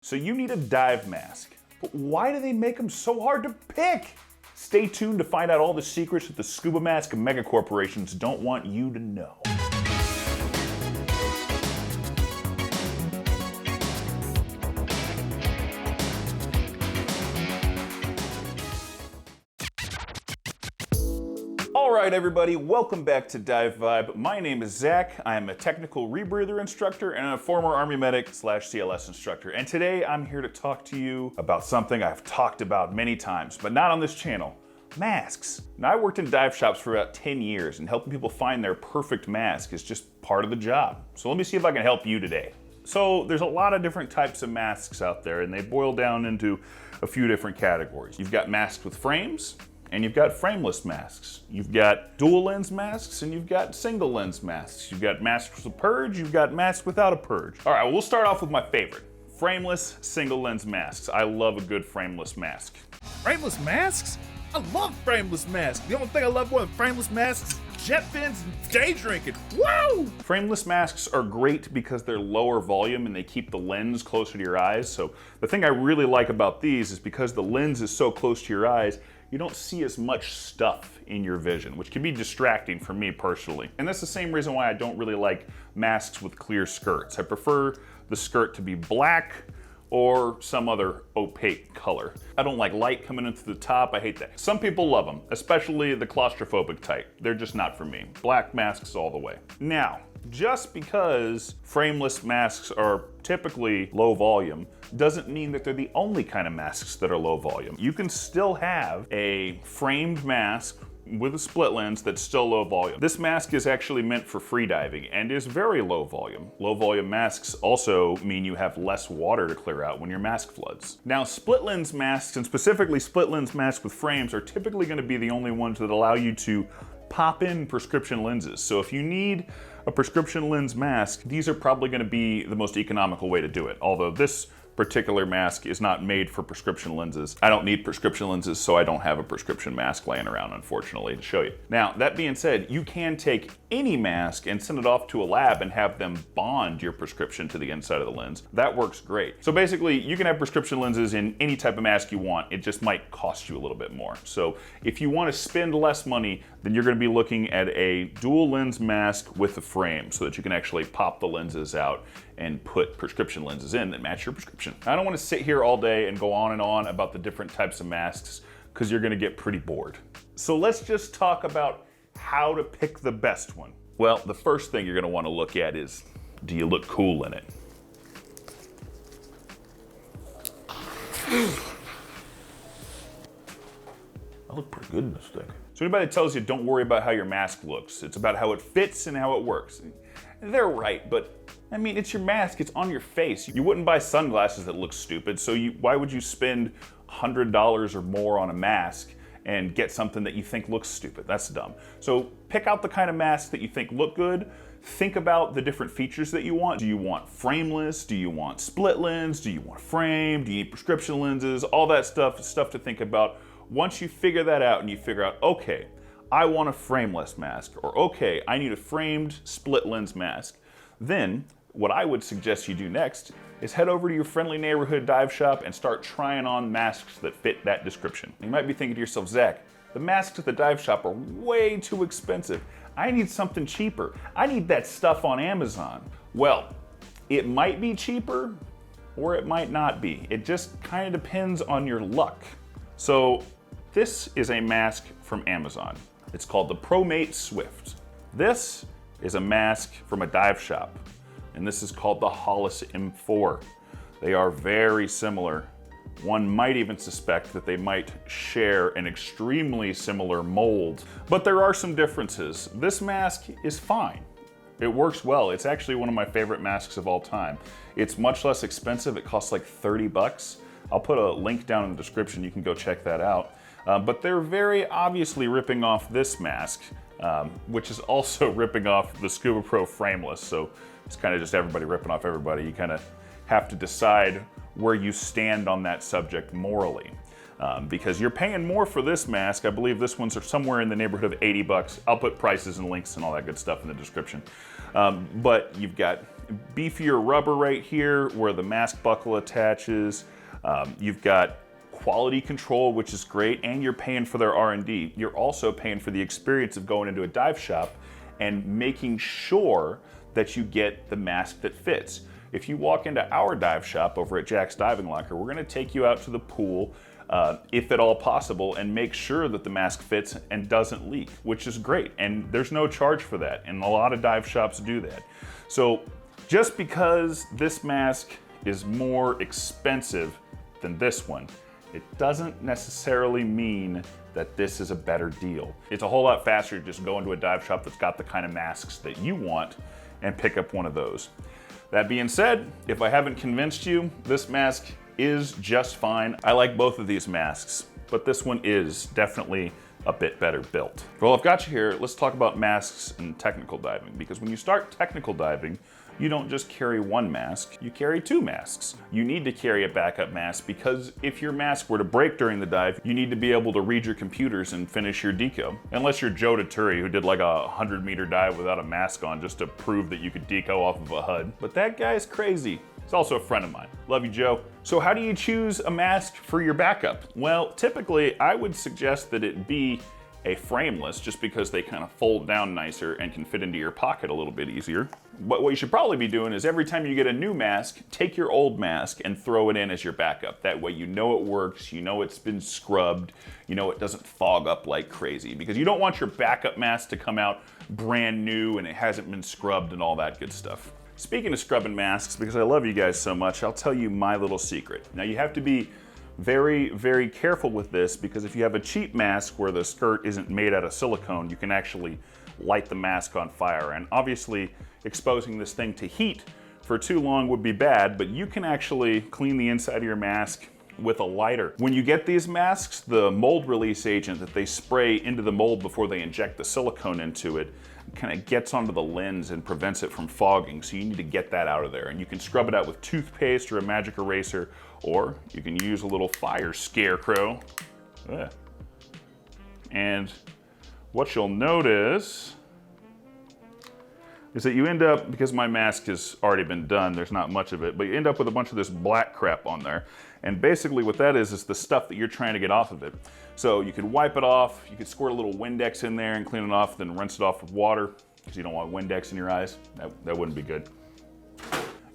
So you need a dive mask, but why do they make them so hard to pick? Stay tuned to find out all the secrets that the scuba mask mega corporations don't want you to know. Alright everybody, welcome back to Dive Vibe. My name is Zach. I am a technical rebreather instructor and a former Army medic / CLS instructor. And today I'm here to talk to you about something I've talked about many times, but not on this channel. Masks. Now I worked in dive shops for about 10 years and helping people find their perfect mask is just part of the job. So let me see if I can help you today. So there's a lot of different types of masks out there and they boil down into a few different categories. You've got masks with frames, and you've got frameless masks. You've got dual lens masks, and you've got single lens masks. You've got masks with a purge, you've got masks without a purge. All right, we'll start off with my favorite. Frameless single lens masks. I love a good frameless mask. Frameless masks? I love frameless masks. The only thing I love more than frameless masks is jet fins and day drinking. Woo! Frameless masks are great because they're lower volume and they keep the lens closer to your eyes. So the thing I really like about these is because the lens is so close to your eyes, you don't see as much stuff in your vision, which can be distracting for me personally. And that's the same reason why I don't really like masks with clear skirts. I prefer the skirt to be black or some other opaque color. I don't like light coming into the top, I hate that. Some people love them, especially the claustrophobic type. They're just not for me. Black masks all the way. Now, just because frameless masks are typically low volume doesn't mean that they're the only kind of masks that are low volume. You can still have a framed mask with a split lens that's still low volume. This mask is actually meant for free diving and is very low volume. Low volume masks also mean you have less water to clear out when your mask floods. Now, split lens masks, and specifically split lens masks with frames, are typically going to be the only ones that allow you to pop in prescription lenses. So if you need a prescription lens mask, these are probably going to be the most economical way to do it. Although this particular mask is not made for prescription lenses. I don't need prescription lenses, so I don't have a prescription mask laying around, unfortunately, to show you. Now, that being said, you can take any mask and send it off to a lab and have them bond your prescription to the inside of the lens. That works great. So basically, you can have prescription lenses in any type of mask you want. It just might cost you a little bit more. So if you want to spend less money, then you're going to be looking at a dual lens mask with a frame so that you can actually pop the lenses out and put prescription lenses in that match your prescription. I don't want to sit here all day and go on and on about the different types of masks because you're going to get pretty bored. So let's just talk about how to pick the best one. Well, the first thing you're going to want to look at is, do you look cool in it? I look pretty good in this thing. So anybody that tells you don't worry about how your mask looks, it's about how it fits and how it works. They're right, but I mean, it's your mask, it's on your face. You wouldn't buy sunglasses that look stupid, so why would you spend $100 or more on a mask and get something that you think looks stupid? That's dumb. So pick out the kind of mask that you think look good. Think about the different features that you want. Do you want frameless? Do you want split lens? Do you want frame? Do you need prescription lenses? All that stuff to think about. Once you figure that out and you figure out, okay, I want a frameless mask, or okay, I need a framed split lens mask, then what I would suggest you do next is head over to your friendly neighborhood dive shop and start trying on masks that fit that description. You might be thinking to yourself, Zach, the masks at the dive shop are way too expensive. I need something cheaper. I need that stuff on Amazon. Well, it might be cheaper or it might not be. It just kind of depends on your luck. So this is a mask from Amazon. It's called the ProMate Swift. This is a mask from a dive shop, and this is called the Hollis M4. They are very similar. One might even suspect that they might share an extremely similar mold, but there are some differences. This mask is fine. It works well. It's actually one of my favorite masks of all time. It's much less expensive. It costs like 30 bucks. I'll put a link down in the description. You can go check that out. But they're very obviously ripping off this mask, which is also ripping off the Scuba Pro frameless. So it's kind of just everybody ripping off everybody. You kind of have to decide where you stand on that subject morally. Because you're paying more for this mask. I believe this one's somewhere in the neighborhood of 80 bucks. I'll put prices and links and all that good stuff in the description. But you've got beefier rubber right here where the mask buckle attaches. You've got quality control, which is great, and you're paying for their R&D. You're also paying for the experience of going into a dive shop and making sure that you get the mask that fits. If you walk into our dive shop over at Jack's Diving Locker, we're gonna take you out to the pool, if at all possible, and make sure that the mask fits and doesn't leak, which is great. And there's no charge for that, and a lot of dive shops do that. So just because this mask is more expensive than this one, it doesn't necessarily mean that this is a better deal. It's a whole lot faster to just go into a dive shop that's got the kind of masks that you want and pick up one of those. That being said, if I haven't convinced you, this mask is just fine. I like both of these masks, but this one is definitely a bit better built. Well, I've got you here. Let's talk about masks and technical diving, because when you start technical diving, you don't just carry one mask, you carry two masks. You need to carry a backup mask because if your mask were to break during the dive, you need to be able to read your computers and finish your deco. Unless you're Joe Tururi, who did like a 100-meter dive without a mask on just to prove that you could deco off of a HUD. But that guy's crazy. He's also a friend of mine. Love you, Joe. So how do you choose a mask for your backup? Well, typically I would suggest that it be a frameless, just because they kind of fold down nicer and can fit into your pocket a little bit easier. But what you should probably be doing is every time you get a new mask, take your old mask and throw it in as your backup. That way you know it works, you know it's been scrubbed, you know it doesn't fog up like crazy, because you don't want your backup mask to come out brand new and it hasn't been scrubbed and all that good stuff. Speaking of scrubbing masks, because I love you guys so much, I'll tell you my little secret. Now you have to be very, very careful with this, because if you have a cheap mask where the skirt isn't made out of silicone, you can actually light the mask on fire. And obviously exposing this thing to heat for too long would be bad, but you can actually clean the inside of your mask with a lighter. When you get these masks, the mold release agent that they spray into the mold before they inject the silicone into it kind of gets onto the lens and prevents it from fogging, so you need to get that out of there. And you can scrub it out with toothpaste or a magic eraser, or you can use a little fire scarecrow. Ugh. And what you'll notice is that you end up, because my mask has already been done, there's not much of it, but you end up with a bunch of this black crap on there. And basically what that is the stuff that you're trying to get off of it. So you could wipe it off, you could squirt a little Windex in there and clean it off, then rinse it off with water, because you don't want Windex in your eyes. That wouldn't be good.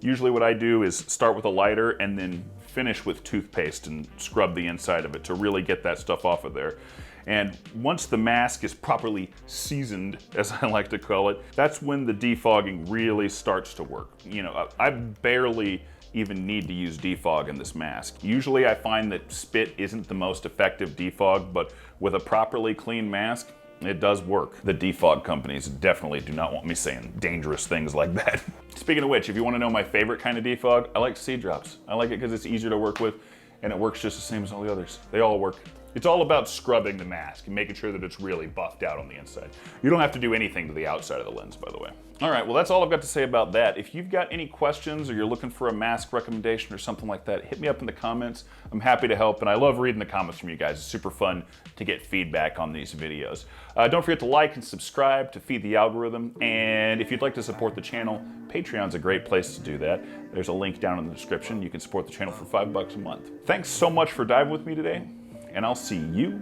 Usually what I do is start with a lighter and then finish with toothpaste and scrub the inside of it to really get that stuff off of there. And once the mask is properly seasoned, as I like to call it, that's when the defogging really starts to work. You know, I barely even need to use defog in this mask. Usually I find that spit isn't the most effective defog, but with a properly clean mask, it does work. The defog companies definitely do not want me saying dangerous things like that. Speaking of which, if you want to know my favorite kind of defog, I like seed drops. I like it because it's easier to work with and it works just the same as all the others. They all work. It's all about scrubbing the mask and making sure that it's really buffed out on the inside. You don't have to do anything to the outside of the lens, by the way. All right, well, that's all I've got to say about that. If you've got any questions or you're looking for a mask recommendation or something like that, hit me up in the comments. I'm happy to help, and I love reading the comments from you guys. It's super fun to get feedback on these videos. Don't forget to like and subscribe to feed the algorithm, and if you'd like to support the channel, Patreon's a great place to do that. There's a link down in the description. You can support the channel for $5 a month. Thanks so much for diving with me today, and I'll see you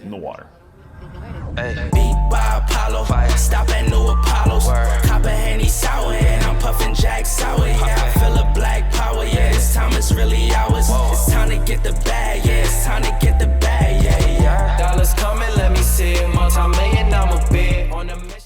in the water. Beat by Apollo, stop at new Apollos. Cop a Henny sour, and I'm puffing Jack sour. Yeah, I feel a black power. Yeah, this time it's really ours. It's time to get the bag. Yeah, it's time to get the bag. Yeah, yeah. Dollars coming, let me see it. Multi-million, I'm a bit on the mission.